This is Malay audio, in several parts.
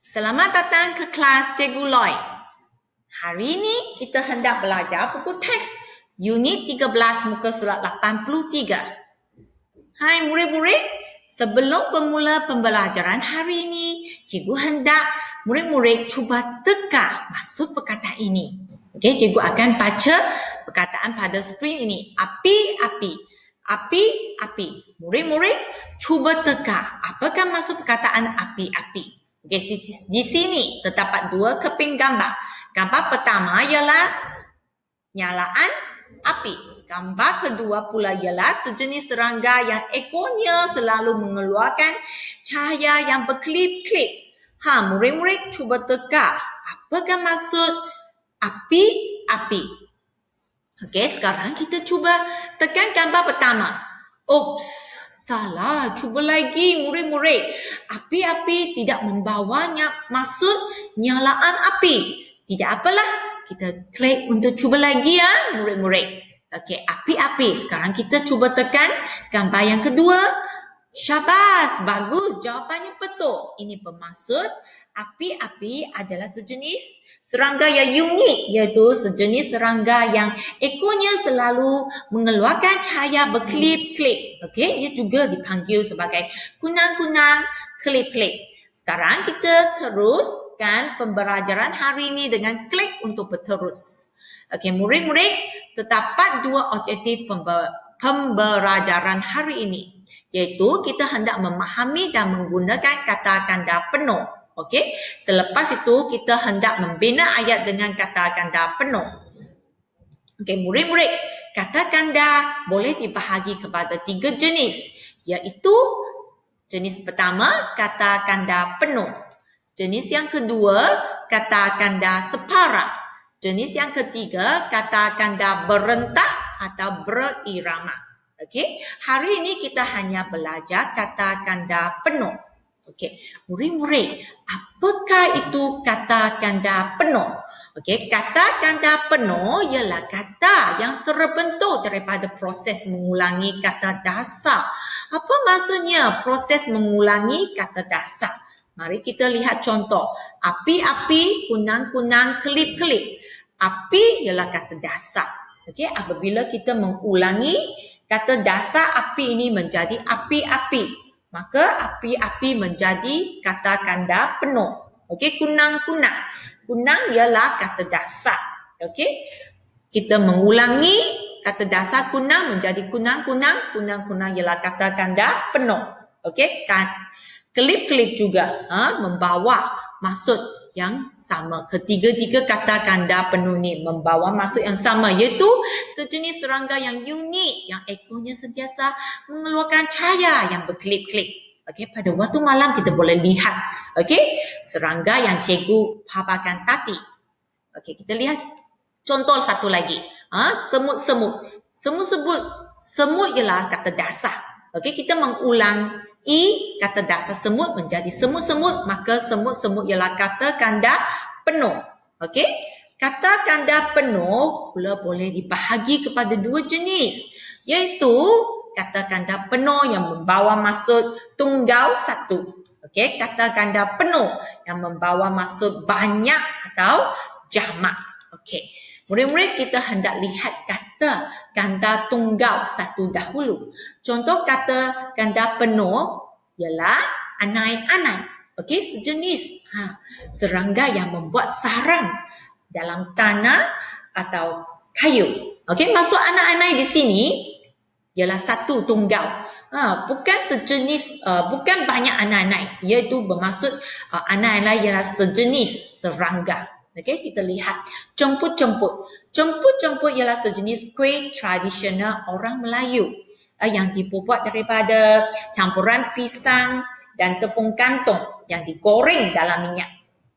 Selamat datang ke kelas Cikgu Loy. Hari ini kita hendak belajar buku teks unit 13 muka surat 83. Hai murid-murid, sebelum bermula pembelajaran hari ini, cikgu hendak murid-murid cuba teka maksud perkataan ini. Okey, cikgu akan baca perkataan pada skrin ini. Api-api. Api-api. Murid-murid cuba teka apakah maksud perkataan api-api. Okey, di sini terdapat dua keping gambar. Gambar pertama ialah nyalaan api. Gambar kedua pula ialah sejenis serangga yang ekornya selalu mengeluarkan cahaya yang berkelip-kelip. Murid-murid cuba teka apakah maksud api-api. Okey, sekarang kita cuba tekan gambar pertama. Oops, salah. Cuba lagi murid-murid. Api-api tidak membawanya maksud nyalaan api. Tidak apalah. Kita klik untuk cuba lagi ya murid-murid. Okey, api-api. Sekarang kita cuba tekan gambar yang kedua. Syabas, bagus. Jawapannya betul. Ini bermaksud api-api adalah sejenis serangga yang unik, iaitu sejenis serangga yang ekornya selalu mengeluarkan cahaya berkelip-kelip. Okey, ia juga dipanggil sebagai kunang-kunang kelip-kelip. Sekarang kita teruskan pembelajaran hari ini dengan klik untuk berterus. Okey, murid-murid, terdapat dua objektif pembelajaran hari ini, iaitu kita hendak memahami dan menggunakan kata ganda penuh. Okey, selepas itu kita hendak membina ayat dengan kata ganda penuh. Okey, murid-murid, kata ganda boleh dibahagi kepada tiga jenis, iaitu jenis pertama, kata ganda penuh. Jenis yang kedua, kata ganda separah. Jenis yang ketiga, kata ganda berentak atau berirama. Okey, hari ini kita hanya belajar kata ganda penuh. Okey, murid-murid, apakah itu kata ganda penuh? Okey, kata ganda penuh ialah kata yang terbentuk daripada proses mengulangi kata dasar. Apa maksudnya proses mengulangi kata dasar? Mari kita lihat contoh. Api-api, kunang-kunang, kelip-kelip. Api ialah kata dasar. Okey, apabila kita mengulangi kata dasar api ini menjadi api-api, maka api-api menjadi kata ganda penuh. Okey, kunang-kunang. Kunang ialah kata dasar. Okey, kita mengulangi kata dasar kunang menjadi kunang-kunang. Kunang-kunang ialah kata ganda penuh. Okey, kelip-kelip juga membawa maksud yang sama. Ketiga-tiga kata ganda penuh ni membawa maksud yang sama, iaitu sejenis serangga yang unik, yang ekornya sentiasa mengeluarkan cahaya yang berkelip-kelip. Okey, pada waktu malam kita boleh lihat, okey, serangga yang cikgu paparkan tadi. Okey, kita lihat contoh satu lagi. Semut-semut. Semut ialah kata dasar. Okey, kita mengulang kata dasar semut menjadi semut-semut, maka semut-semut ialah kata ganda penuh. Okey, kata ganda penuh pula boleh dibahagi kepada dua jenis, iaitu kata ganda penuh yang membawa maksud tunggal satu. Okey, kata ganda penuh yang membawa maksud banyak atau jamak. Okey, murid-murid, kita hendak lihat kata ganda tunggal satu dahulu. Contoh kata ganda penuh ialah anai-anai. Okey, sejenis serangga yang membuat sarang dalam tanah atau kayu. Okey, maksud anai-anai di sini ialah satu tunggal. Bukan sejenis, bukan banyak anai-anai, iaitu bermaksud anai-anai ialah sejenis serangga. Okey, kita lihat cemput-cemput. Cemput-cemput ialah sejenis kuih tradisional orang Melayu yang dibuat daripada campuran pisang dan tepung kantong yang digoreng dalam minyak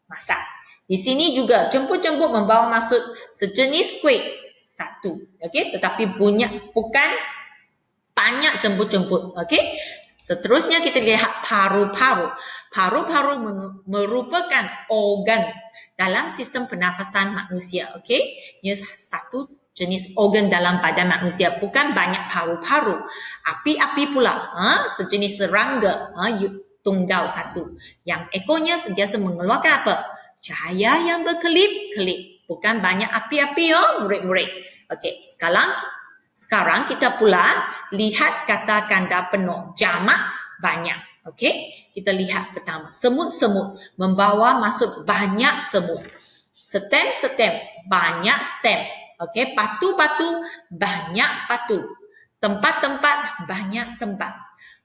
masak. Di sini juga cemput-cemput membawa maksud sejenis kuih satu. Okey, tetapi bukan banyak cemput-cemput. Okey, seterusnya kita lihat paru-paru. Paru-paru merupakan organ dalam sistem pernafasan manusia. Okey, ia satu jenis organ dalam badan manusia, bukan banyak paru-paru. Api-api pula sejenis serangga tunggal satu. Yang ekornya sentiasa mengeluarkan apa? Cahaya yang berkelip-kelip. Bukan banyak api-api murid-murid. Okey, sekarang kita pula lihat kata ganda penuh. Jamak banyak. Okey, kita lihat pertama. Semut-semut. Membawa maksud banyak semut. Stem-stem. Banyak stem. Okey, batu-batu. Banyak batu. Tempat-tempat. Banyak tempat.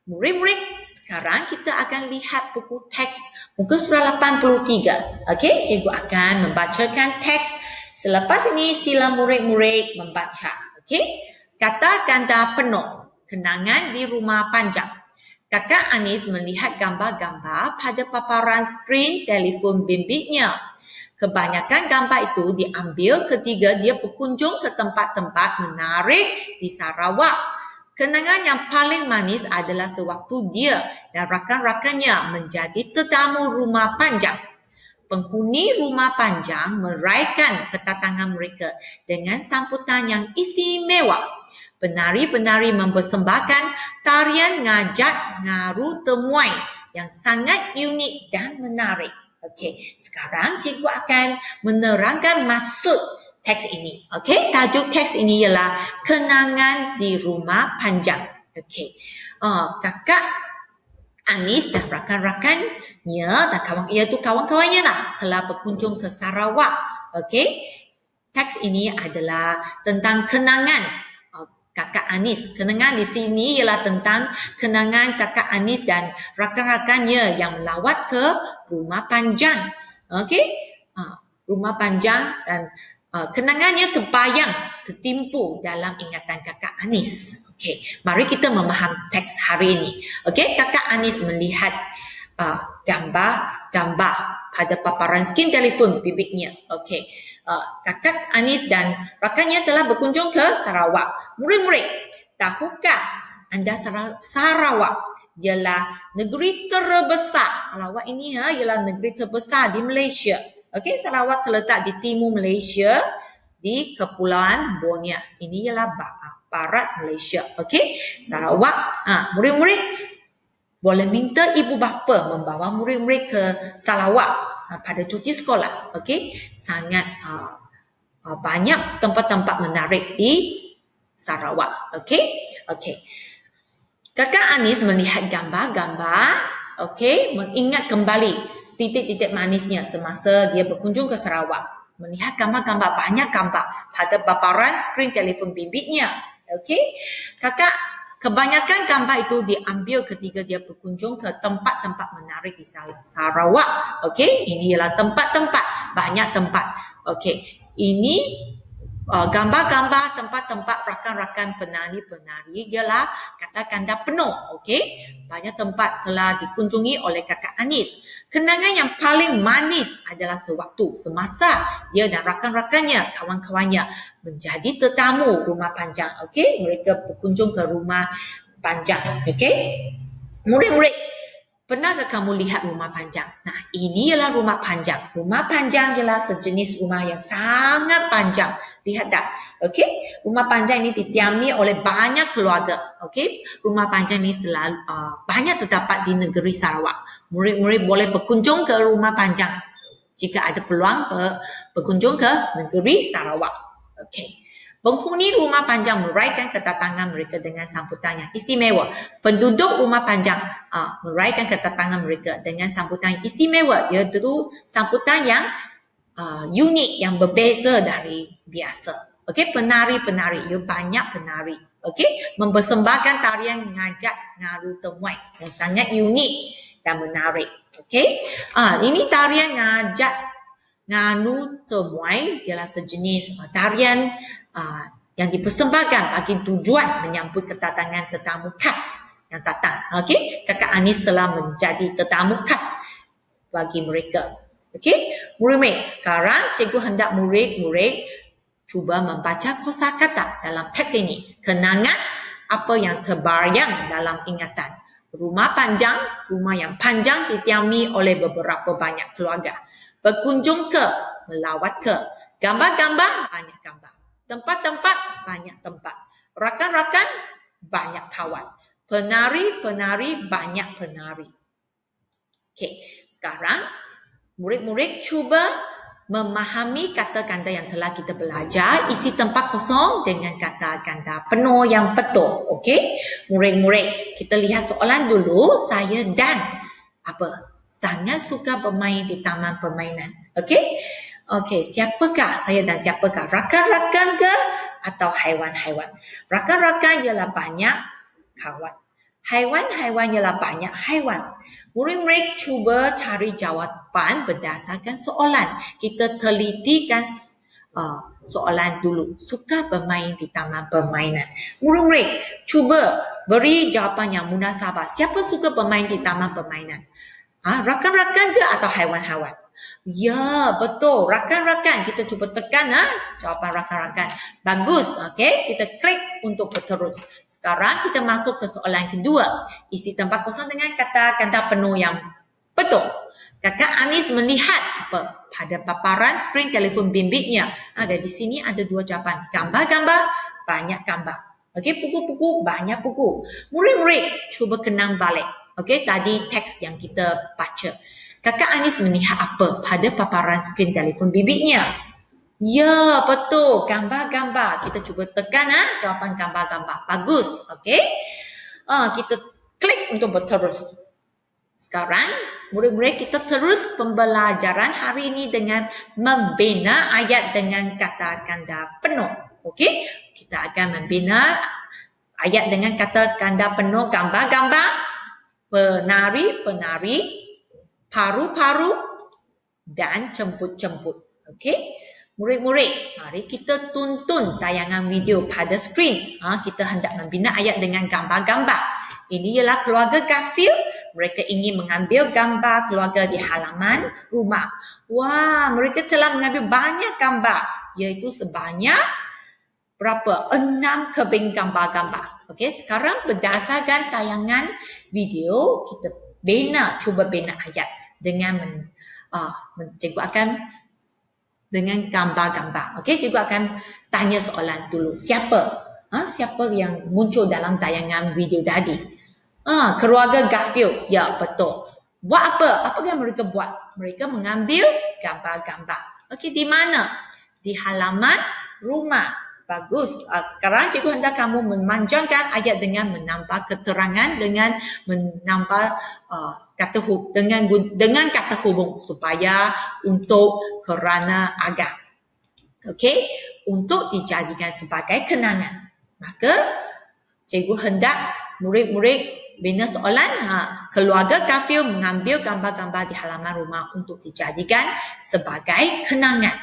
Murid-murid, sekarang kita akan lihat buku teks muka surat 83. Okey, cikgu akan membacakan teks. Selepas ini sila murid-murid membaca. Okey, kata ganda penuh. Kenangan di rumah panjang. Kakak Anis melihat gambar-gambar pada paparan skrin telefon bimbitnya. Kebanyakan gambar itu diambil ketika dia berkunjung ke tempat-tempat menarik di Sarawak. Kenangan yang paling manis adalah sewaktu dia dan rakan-rakannya menjadi tetamu rumah panjang. Penghuni rumah panjang meraihkan kedatangan mereka dengan sambutan yang istimewa. Penari-penari mempersembahkan tarian ngajak ngaru temuai yang sangat unik dan menarik. Okey, sekarang cikgu akan menerangkan maksud teks ini. Okey, tajuk teks ini ialah kenangan di rumah panjang. Okey, kakak Anis dan rakan-rakannya dan kawan-kawannya telah berkunjung ke Sarawak. Okey, teks ini adalah tentang kenangan kakak Anis. Kenangan di sini ialah tentang kenangan kakak Anis dan rakan-rakannya yang melawat ke rumah panjang. Okey, rumah panjang dan kenangannya terbayang, tertimpu dalam ingatan kakak Anis. Okey, mari kita memahami teks hari ini. Okey, kakak Anis melihat gambar-gambar pada paparan skrin telefon bimbitnya. Okey, kakak Anis dan rakannya telah berkunjung ke Sarawak. Murid-murid, tahukah anda Sarawak ialah negeri terbesar. Sarawak ini ialah negeri terbesar di Malaysia. Okey, Sarawak terletak di timur Malaysia di Kepulauan Borneo. Ini ialah barat Malaysia. Okey, Sarawak. Murid-murid boleh minta ibu bapa membawa murid-murid ke Sarawak pada cuti sekolah. Okey, sangat banyak tempat-tempat menarik di Sarawak. Okey. Okey. Kakak Anis melihat gambar-gambar, okey, mengingat kembali titik-titik manisnya semasa dia berkunjung ke Sarawak. Melihat gambar-gambar, banyak gambar pada paparan skrin telefon bimbitnya. Okey. Kebanyakan gambar itu diambil ketika dia berkunjung ke tempat-tempat menarik di Sarawak. Okey, ini ialah tempat-tempat, banyak tempat. Okey, ini gambar-gambar tempat-tempat rakan-rakan penari-penari ialah kata ganda penuh. Okey, banyak tempat telah dikunjungi oleh kakak Anis. Kenangan yang paling manis adalah sewaktu semasa dia dan rakan-rakannya, kawan-kawannya menjadi tetamu rumah panjang. Okey, mereka berkunjung ke rumah panjang. Okey, murid-murid, pernahkah kamu lihat rumah panjang? Nah, ini ialah rumah panjang. Rumah panjang ialah sejenis rumah yang sangat panjang. Lihat tak? Okey, rumah panjang ini didiami oleh banyak keluarga. Okey, rumah panjang ini selalu banyak terdapat di negeri Sarawak. Murid-murid boleh berkunjung ke rumah panjang jika ada peluang berkunjung ke negeri Sarawak. Okey. Penghuni rumah panjang meraihkan kedatangan mereka dengan sambutan yang istimewa. Penduduk rumah panjang meraihkan kedatangan mereka dengan sambutan yang istimewa. Iaitu sambutan yang unik, yang berbeza dari biasa. Okey, penari-penari, banyak penari. Okey, mempersembahkan tarian ngajak ngaru temuai yang sangat unik dan menarik. Okey, ini tarian ngajak ngaru temuai ialah sejenis tarian yang dipersembahkan bagi tujuan menyambut kedatangan tetamu khas yang datang. Okey, kakak Anis telah menjadi tetamu khas bagi mereka. Okey, murid-murid, sekarang cikgu hendak murid-murid cuba membaca kosakata dalam teks ini. Kenangan apa yang terbayang dalam ingatan. Rumah panjang, rumah yang panjang didiami oleh beberapa banyak keluarga. Berkunjung ke, melawat ke. Gambar-gambar, banyak gambar. Tempat-tempat, banyak tempat. Rakan-rakan, banyak kawan. Penari-penari, banyak penari. Okey, sekarang murid-murid cuba memahami kata ganda yang telah kita belajar, isi tempat kosong dengan kata ganda penuh yang betul. Okey, murid-murid, kita lihat soalan dulu. Saya dan sangat suka bermain di taman permainan. Okey, siapakah saya dan siapakah? Rakan-rakan ke atau haiwan-haiwan? Rakan-rakan ialah banyak kawan. Haiwan-haiwan ialah banyak haiwan. Murid-murid cuba cari jawapan berdasarkan soalan. Kita telitikan soalan dulu. Suka bermain di taman permainan. Murid-murid cuba beri jawapan yang munasabah. Siapa suka bermain di taman permainan? Rakan-rakan ke atau haiwan-haiwan? Ya, betul. Rakan-rakan. Kita cuba tekan jawapan rakan-rakan. Bagus. Okey, kita klik untuk berterus. Sekarang kita masuk ke soalan kedua. Isi tempat kosong dengan kata ganda penuh yang betul. Kakak Anis melihat pada paparan skrin telefon bimbitnya. Dan di sini ada dua jawapan. Gambar-gambar, banyak gambar. Okey, buku-buku, banyak buku. Murid-murid cuba kenang balik. Okey, tadi teks yang kita baca. Kakak Anis melihat apa pada paparan skrin telefon bimbitnya? Ya, betul. Gambar-gambar. Kita cuba tekan jawapan gambar-gambar. Bagus. Okey. Kita klik untuk berterus. Sekarang, murid-murid kita terus pembelajaran hari ini dengan membina ayat dengan kata ganda penuh. Okey. Kita akan membina ayat dengan kata ganda penuh gambar-gambar, penari-penari, paru-paru dan jemput-jemput. Okey. Murid-murid, mari kita tonton tayangan video pada skrin. Kita hendak membina ayat dengan gambar-gambar. Ini ialah keluarga Garfield. Mereka ingin mengambil gambar keluarga di halaman rumah. Wah, mereka telah mengambil banyak gambar. Iaitu sebanyak berapa? 6 keping gambar-gambar. Okey, sekarang berdasarkan tayangan video, kita cuba bina ayat dengan cikgu akan dengan gambar-gambar. Okey, cikgu akan tanya soalan dulu. Siapa yang muncul dalam tayangan video tadi? Keluarga Garfield. Ya, betul. Buat apa? Apa yang mereka buat? Mereka mengambil gambar-gambar. Okey, di mana? Di halaman rumah. Bagus. Sekarang cikgu hendak kamu memanjangkan ayat dengan menambah keterangan, dengan menambah dengan kata hubung supaya untuk kerana agar. Okey, untuk dijadikan sebagai kenangan. Maka cikgu hendak murid-murid bina soalan keluarga Garfield mengambil gambar-gambar di halaman rumah untuk dijadikan sebagai kenangan.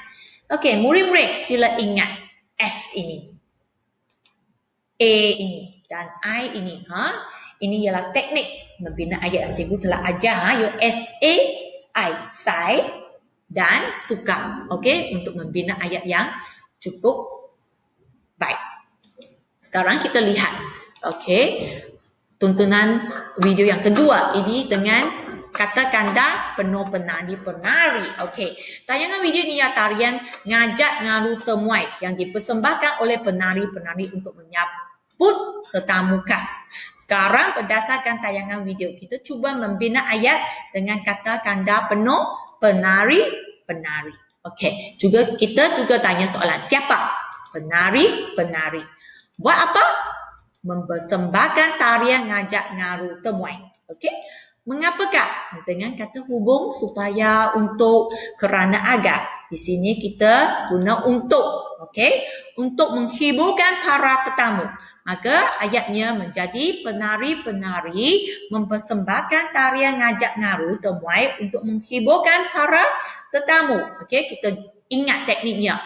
Okey, murid-murid sila ingat S ini, A ini dan I ini. Ini ialah teknik membina ayat yang cikgu telah ajar. S, A, I, sai dan suka. Okey, untuk membina ayat yang cukup baik. Sekarang kita lihat. Okey, tontonan video yang kedua ini dengan kata ganda penuh penari. Okey, tayangan video ini ialah tarian ngajak ngaru temuai yang dipersembahkan oleh penari-penari untuk menyambut tetamu khas. Sekarang berdasarkan tayangan video, kita cuba membina ayat dengan kata ganda penuh penari-penari. Okey, kita juga tanya soalan. Siapa? Penari-penari. Buat apa? Mempersembahkan tarian ngajak ngaru temuai. Okey? Mengapakah? Dengan kata hubung supaya untuk kerana agar. Di sini kita guna untuk. Okey? Untuk menghiburkan para tetamu. Maka ayatnya menjadi penari-penari mempersembahkan tarian ngajak ngaru temuai untuk menghiburkan para tetamu. Okey? Kita ingat tekniknya.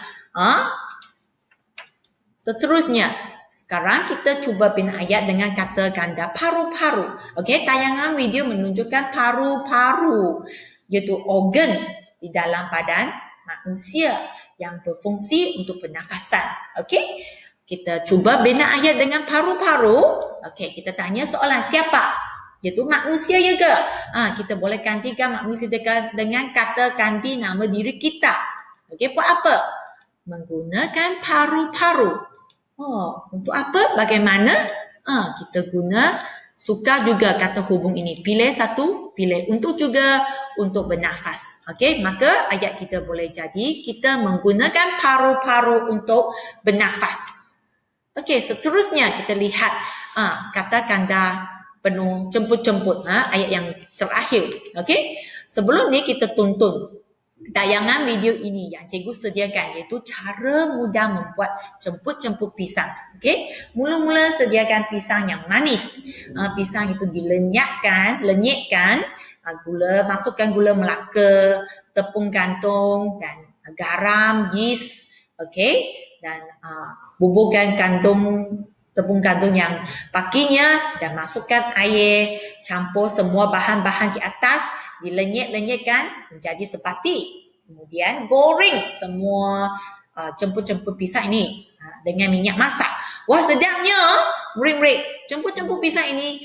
Seterusnya. Sekarang kita cuba bina ayat dengan kata ganda paru-paru. Okey, tayangan video menunjukkan paru-paru, iaitu organ di dalam badan manusia yang berfungsi untuk pernafasan. Okey, kita cuba bina ayat dengan paru-paru. Okey, kita tanya soalan siapa? Iaitu manusia ya ke? Kita boleh gantikan manusia dengan kata ganti nama diri kita. Okey, buat apa? Menggunakan paru-paru. Untuk apa? Bagaimana? Kita guna Suka juga kata hubung ini. Pilih satu, pilih untuk juga untuk bernafas. Okey, maka ayat kita boleh jadi kita menggunakan paru-paru untuk bernafas. Okey, seterusnya kita lihat kata ganda penuh jemput-jemput, ayat yang terakhir. Okey, sebelum ni kita tonton tayangan video ini yang cikgu sediakan, iaitu cara mudah membuat jemput-jemput pisang. Okey, mula-mula sediakan pisang yang manis. Pisang itu dilenyapkan, gula, masukkan gula Melaka, tepung gantung dan garam, yeast. Okey, dan buburkan tepung gantung yang pakinya dan masukkan air, campur semua bahan-bahan di atas, dilenyap-lenyapkan menjadi sepati. Kemudian goreng semua jemput-jemput pisang ini dengan minyak masak. Wah, sedapnya murid-murid. Jemput-jemput pisang ini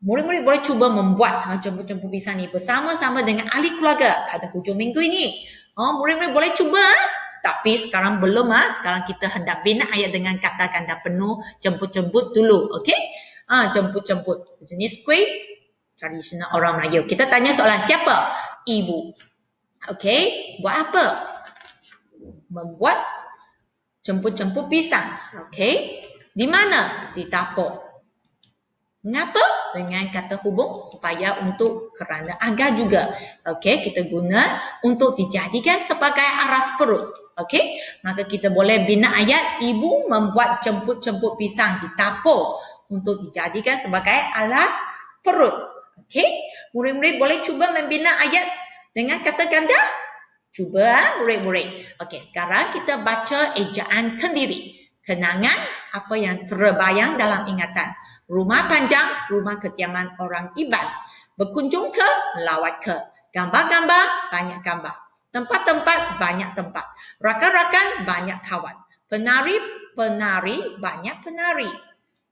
murid-murid boleh cuba membuat jemput-jemput pisang ini bersama-sama dengan ahli keluarga pada hujung minggu ini. Murid-murid boleh cuba. Tapi sekarang belum. Sekarang kita hendak bina ayat dengan kata ganda penuh jemput-jemput dulu. Okey? Jemput-jemput. Sejenis kuih tradisional orang Melayu. Kita tanya soalan, siapa? Ibu. Okey? Buat apa? Membuat jemput-jemput pisang. Okey? Di mana? Di dapur. Mengapa? Dengan kata hubung supaya kerana agar juga. Okey, kita guna untuk dijadikan sebagai aras perut. Okey, maka kita boleh bina ayat ibu membuat jemput-jemput pisang di dapur untuk dijadikan sebagai alas perut. Okey, murid-murid boleh cuba membina ayat dengan kata ganda? Cuba murid-murid. Okey, sekarang kita baca ejaan kendiri. Kenangan apa yang terbayang dalam ingatan. Rumah panjang, rumah kediaman orang Iban. Berkunjung ke, melawat ke. Gambar-gambar, banyak gambar. Tempat-tempat, banyak tempat. Rakan-rakan, banyak kawan. Penari-penari, banyak penari.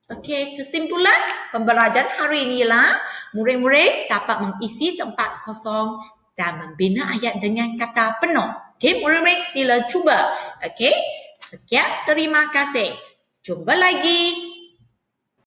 Okey, kesimpulan pembelajaran hari ini ialah murid-murid dapat mengisi tempat kosong dan membina ayat dengan kata penuh. Okey, murid-murid sila cuba. Okey, sekian, terima kasih. Jumpa lagi.